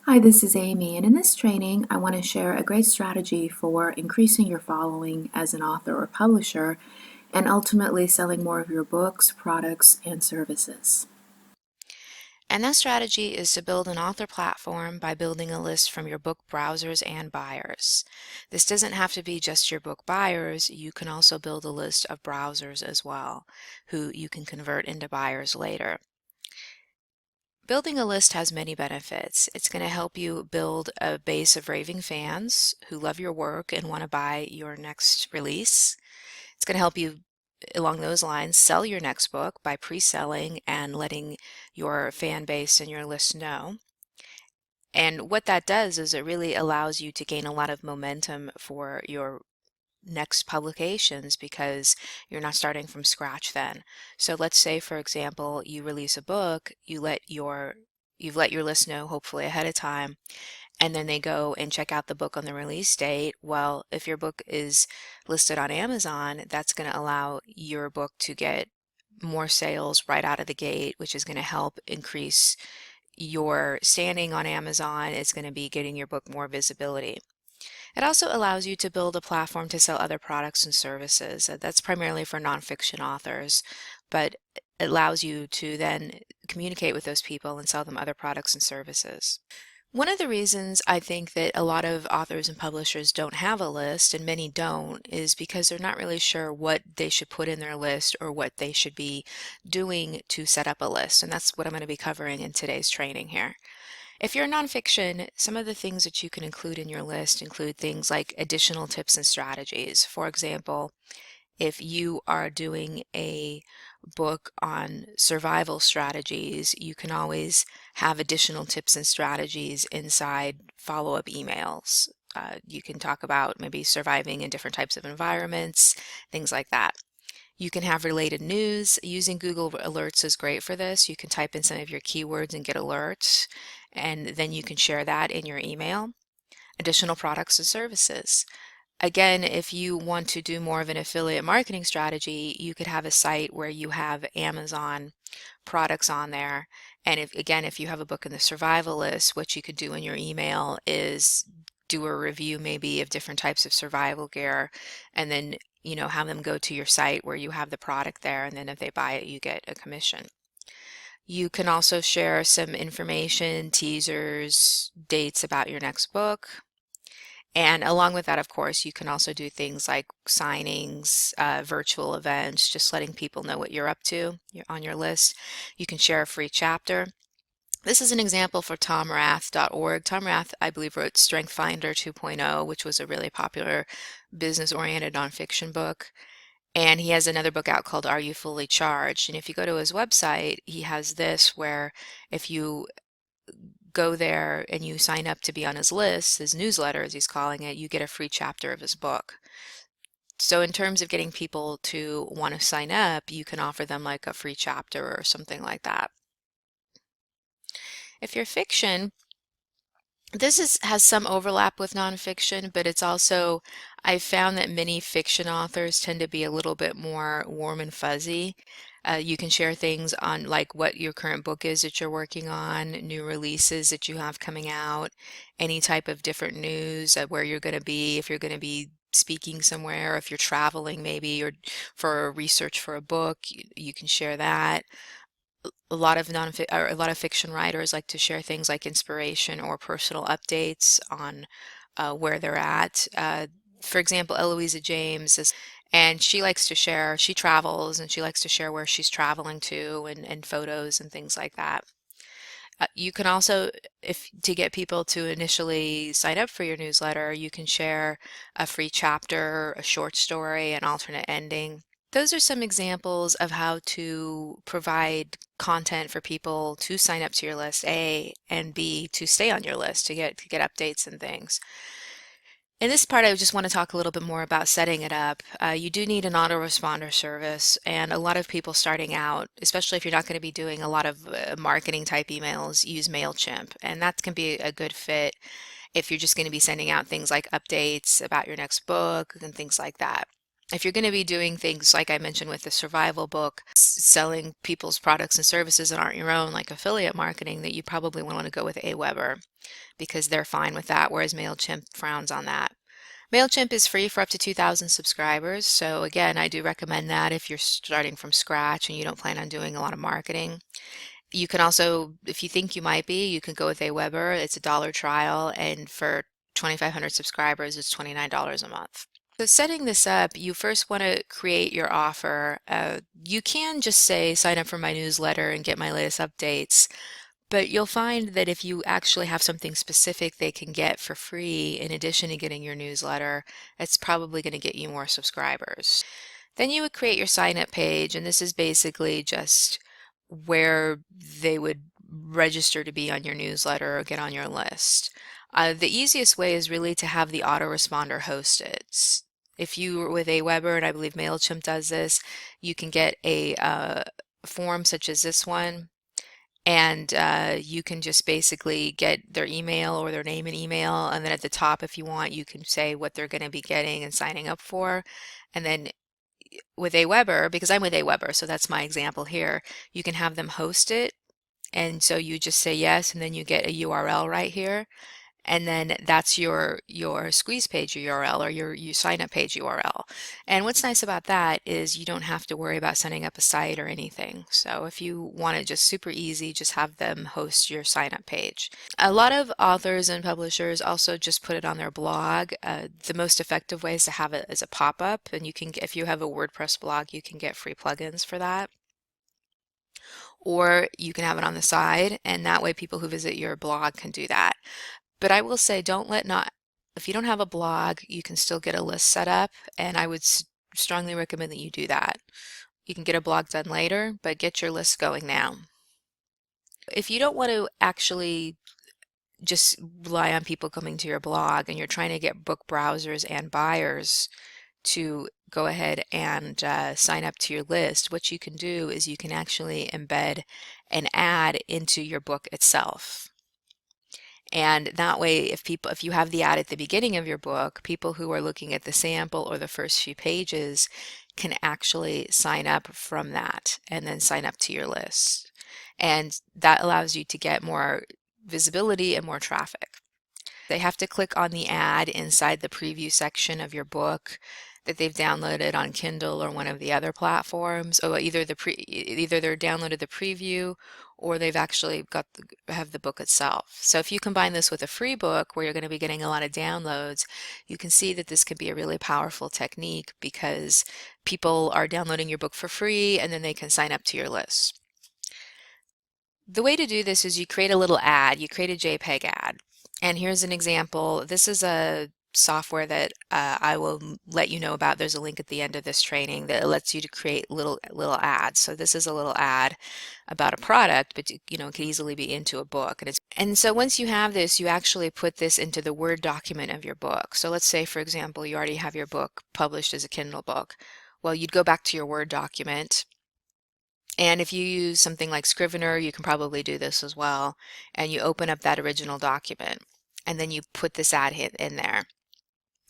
Hi, this is Amy, and in this training, I want to share a great strategy for increasing your following as an author or publisher and ultimately selling more of your books, products, and services. And that strategy is to build an author platform by building a list from your book browsers and buyers. This doesn't have to be just your book buyers. You can also build a list of browsers as well, who you can convert into buyers later. Building a list has many benefits. It's going to help you build a base of raving fans who love your work and want to buy your next release. It's going to help you along those lines sell your next book by pre-selling and letting your fan base and your list know. And what that does is it really allows you to gain a lot of momentum for your next publications because you're not starting from scratch then. So let's say, for example, you release a book, you've let your list know hopefully ahead of time, and then they go and check out the book on the release date. Well, if your book is listed on Amazon, that's going to allow your book to get more sales right out of the gate, which is going to help increase your standing on Amazon. It's going to be getting your book more visibility. It also allows you to build a platform to sell other products and services. That's primarily for nonfiction authors, but it allows you to then communicate with those people and sell them other products and services. One of the reasons I think that a lot of authors and publishers don't have a list, and many don't, is because they're not really sure what they should put in their list or what they should be doing to set up a list. And that's what I'm going to be covering in today's training here. If you're nonfiction, some of the things that you can include in your list include things like additional tips and strategies. For example, if you are doing a book on survival strategies, you can always have additional tips and strategies inside follow-up emails. You can talk about maybe surviving in different types of environments, things like that. You can have related news. Using Google Alerts is great for this. You can type in some of your keywords and get alerts, and then you can share that in your email. Additional products and services. Again, if you want to do more of an affiliate marketing strategy, you could have a site where you have Amazon products on there. And if you have a book in the survival list, what you could do in your email is do a review maybe of different types of survival gear and then, have them go to your site where you have the product there. And then if they buy it, you get a commission. You can also share some information, teasers, dates about your next book. And along with that, of course, you can also do things like signings, virtual events, just letting people know what you're up to. You're on your list. You can share a free chapter. This is an example for tomrath.org. Tom Rath, I believe, wrote Strength Finder 2.0, which was a really popular business-oriented nonfiction book. And he has another book out called Are You Fully Charged? And if you go to his website, he has this where if you go there and you sign up to be on his list, his newsletter, as he's calling it, you get a free chapter of his book. So in terms of getting people to want to sign up, you can offer them like a free chapter or something like that. If you're fiction, has some overlap with nonfiction, but it's also, I've found that many fiction authors tend to be a little bit more warm and fuzzy. You can share things on like what your current book is that you're working on, new releases that you have coming out, any type of different news, where you're going to be, if you're going to be speaking somewhere, if you're traveling maybe, or for research for a book, you can share that. A lot of fiction writers like to share things like inspiration or personal updates on where they're at. For example, Eloisa James is, and she likes to share, she travels and she likes to share where she's traveling to and photos and things like that. You can also, if to get people to initially sign up for your newsletter, you can share a free chapter, a short story, an alternate ending. Those are some examples of how to provide content for people to sign up to your list, A, and B, to stay on your list to get updates and things. In this part, I just want to talk a little bit more about setting it up. You do need an autoresponder service, and a lot of people starting out, especially if you're not going to be doing a lot of marketing type emails, use MailChimp, and that can be a good fit if you're just going to be sending out things like updates about your next book and things like that. If you're going to be doing things like I mentioned with the survival book, selling people's products and services that aren't your own, like affiliate marketing, that you probably want to go with Aweber because they're fine with that, whereas MailChimp frowns on that. MailChimp is free for up to 2,000 subscribers. So again, I do recommend that if you're starting from scratch and you don't plan on doing a lot of marketing. You can also, if you think you might be, you can go with Aweber. It's a dollar trial, and for 2,500 subscribers, it's $29 a month. So setting this up, you first want to create your offer. You can just say, sign up for my newsletter and get my latest updates. But you'll find that if you actually have something specific they can get for free in addition to getting your newsletter, it's probably going to get you more subscribers. Then you would create your sign up page, and this is basically just where they would register to be on your newsletter or get on your list. The easiest way is really to have the autoresponder host it. If you were with Aweber, and I believe MailChimp does this, you can get a form such as this one, and you can just basically get their email or their name and email, and then at the top, if you want, you can say what they're going to be getting and signing up for. And then with Aweber, because I'm with Aweber, so that's my example here, you can have them host it. And so you just say yes, and then you get a URL right here. And then that's your squeeze page URL or your sign up page URL. And what's nice about that is you don't have to worry about setting up a site or anything. So if you want it just super easy, just have them host your sign up page. A lot of authors and publishers also just put it on their blog. The most effective way is to have it as a pop-up, and you can, if you have a WordPress blog, you can get free plugins for that. Or you can have it on the side, and that way people who visit your blog can do that. But I will say, don't let not, if you don't have a blog, you can still get a list set up, and I would strongly recommend that you do that. You can get a blog done later, but get your list going now. If you don't want to actually just rely on people coming to your blog and you're trying to get book browsers and buyers to go ahead and sign up to your list, what you can do is you can actually embed an ad into your book itself. And that way, if you have the ad at the beginning of your book, people who are looking at the sample or the first few pages can actually sign up from that and then sign up to your list. And that allows you to get more visibility and more traffic. They have to click on the ad inside the preview section of your book that they've downloaded on Kindle or one of the other platforms. Or either they're downloaded the preview or they've actually have the book itself. So if you combine this with a free book where you're going to be getting a lot of downloads, you can see that this can be a really powerful technique because people are downloading your book for free and then they can sign up to your list. The way to do this is you create a little ad, you create a JPEG ad. And here's an example. This is a software that I will let you know about. There's a link at the end of this training that lets you to create little ads. So this is a little ad about a product, but you know, it could easily be into a book. And so once you have this, you actually put this into the Word document of your book. So let's say, for example, you already have your book published as a Kindle book. Well, you'd go back to your Word document. And if you use something like Scrivener, you can probably do this as well. And you open up that original document, and then you put this ad hit in there.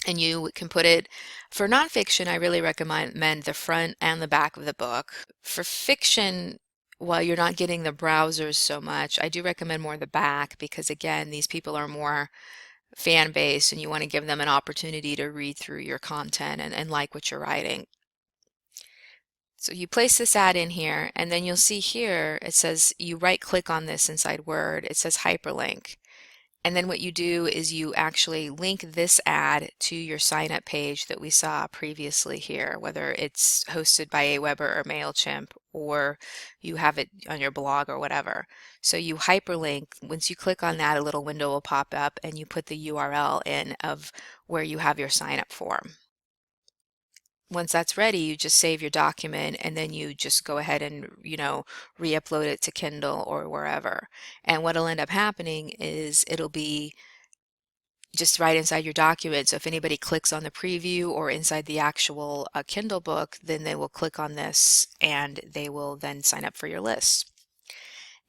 And you can put it, for nonfiction, I really recommend the front and the back of the book. For fiction, while you're not getting the browsers so much, I do recommend more the back because, again, these people are more fan based and you want to give them an opportunity to read through your content and like what you're writing. So you place this ad in here, and then you'll see here it says you right click on this inside Word. It says hyperlink. And then what you do is you actually link this ad to your sign up page that we saw previously here, whether it's hosted by Aweber or MailChimp, or you have it on your blog or whatever. So you hyperlink. Once you click on that, a little window will pop up and you put the URL in of where you have your sign up form. Once that's ready, you just save your document and then you just go ahead and, re-upload it to Kindle or wherever. And what'll end up happening is it'll be just right inside your document. So if anybody clicks on the preview or inside the actual Kindle book, then they will click on this and they will then sign up for your list.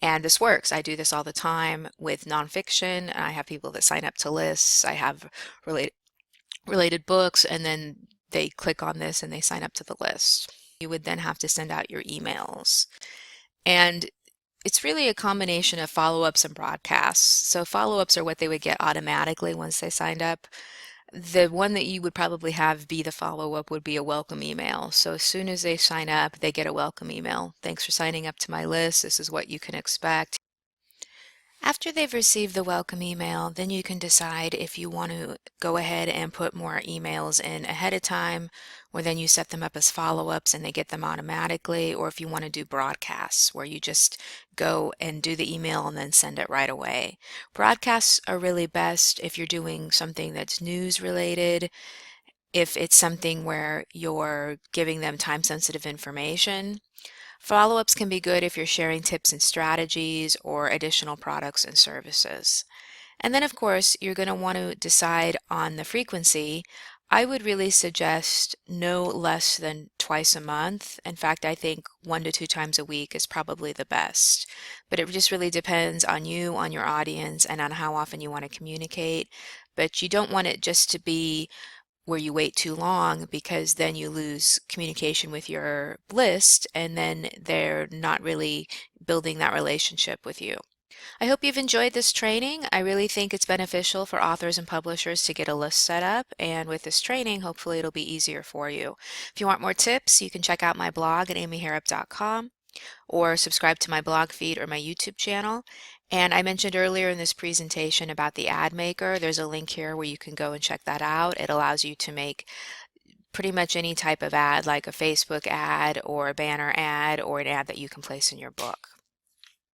And this works. I do this all the time with nonfiction. I have people that sign up to lists. I have related books, and then they click on this and they sign up to the list. You would then have to send out your emails. And It's really a combination of follow-ups and broadcasts. So follow-ups are what they would get automatically once they signed up. The one that you would probably have be the follow-up would be a welcome email. So as soon as they sign up, they get a welcome email. Thanks for signing up to my list. This is what you can expect. After they've received the welcome email, then you can decide if you want to go ahead and put more emails in ahead of time, or then you set them up as follow-ups and they get them automatically, or if you want to do broadcasts where you just go and do the email and then send it right away. Broadcasts are really best if you're doing something that's news related, if it's something where you're giving them time-sensitive information. Follow-ups can be good if you're sharing tips and strategies or additional products and services. And then, of course, you're going to want to decide on the frequency. I would really suggest no less than twice a month. In fact, I think 1 to 2 times a week is probably the best. But it just really depends on you, on your audience, and on how often you want to communicate. But you don't want it just to be where you wait too long because then you lose communication with your list and then they're not really building that relationship with you. I hope you've enjoyed this training. I really think it's beneficial for authors and publishers to get a list set up, and with this training, hopefully it'll be easier for you. If you want more tips, you can check out my blog at amyharrop.com or subscribe to my blog feed or my YouTube channel. And I mentioned earlier in this presentation about the ad maker. There's a link here where you can go and check that out. It allows you to make pretty much any type of ad, like a Facebook ad or a banner ad or an ad that you can place in your book.